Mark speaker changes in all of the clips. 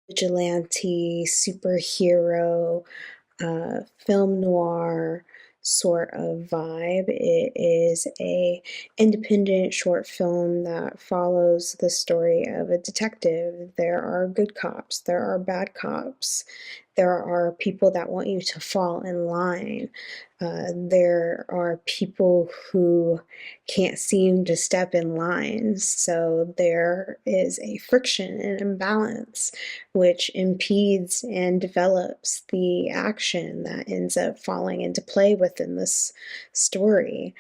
Speaker 1: vigilante superhero film noir sort of vibe. It is a independent short film that follows the story of a detective. There are good cops, there are bad cops, there are people that want you to fall in line. There are people who can't seem to step in lines, so there is a friction and imbalance which impedes and develops the action that ends up falling into play within this story.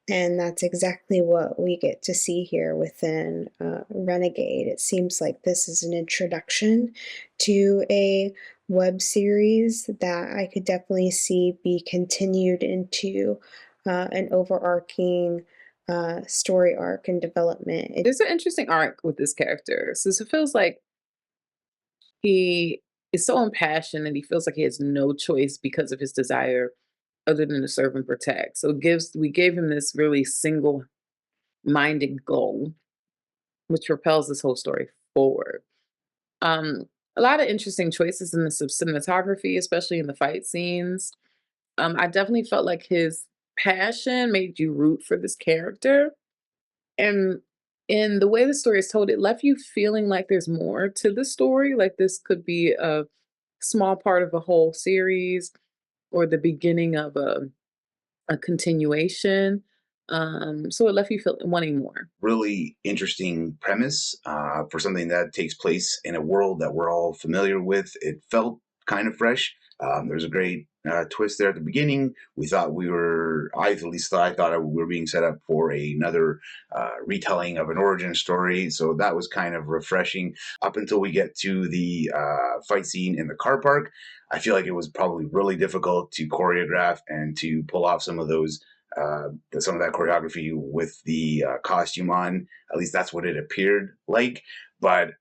Speaker 1: And that's exactly what we get to see here within Renegade. It seems like this is an introduction to a web series that I could definitely see be continued into an overarching story arc and development.
Speaker 2: There's an interesting arc with this character. Since it feels like he is so impassioned and he feels like he has no choice because of his desire other than to serve and protect. So it gives we gave him this really single minded goal, which propels this whole story forward. Um, a lot of interesting choices in the cinematography, especially in the fight scenes. I definitely felt like his passion made you root for this character. And in the way the story is told, it left you feeling like there's more to the story. Like this could be a small part of a whole series or the beginning of a continuation. So it left you feel wanting more.
Speaker 3: Really interesting premise for something that takes place in a world that we're all familiar with. It felt kind of fresh. There's a great twist there at the beginning. We thought we were, I at least thought, I thought we were being set up for another retelling of an origin story. So that was kind of refreshing up until we get to the fight scene in the car park. I feel like it was probably really difficult to choreograph and to pull off some of that choreography with the costume on. At least that's what it appeared like. But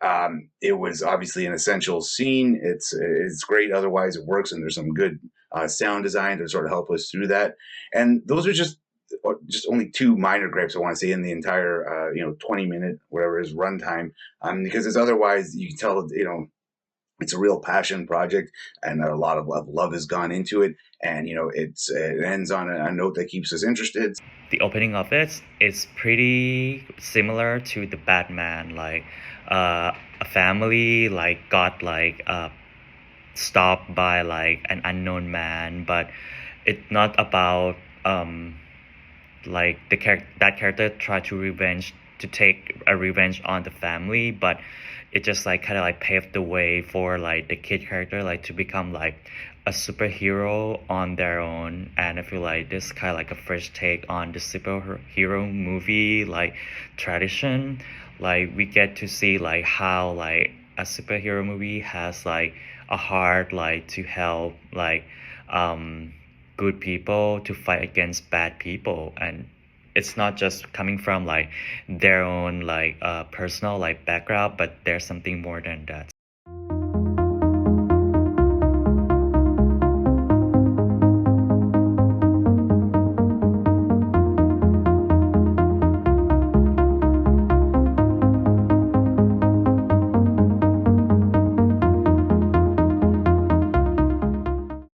Speaker 3: it was obviously an essential scene. It's great. Otherwise, it works, and there's some good sound design to sort of help us through that. And those are just only two minor gripes I want to say in the entire 20-minute whatever is runtime. Because it's otherwise you can tell it's a real passion project and a lot of love has gone into it, and it ends on a note that keeps us interested.
Speaker 4: The opening of it is pretty similar to the Batman, like a family like got stopped by like an unknown man, but it's not about like that character tried to take a revenge on the family, but it just like kind of like paved the way for like the kid character like to become like a superhero on their own. And I feel like this kind of like a fresh take on the superhero movie like tradition. Like we get to see like how like a superhero movie has like a heart like to help like um good people to fight against bad people, and it's not just coming from like their own like personal like background, but there's something more than that.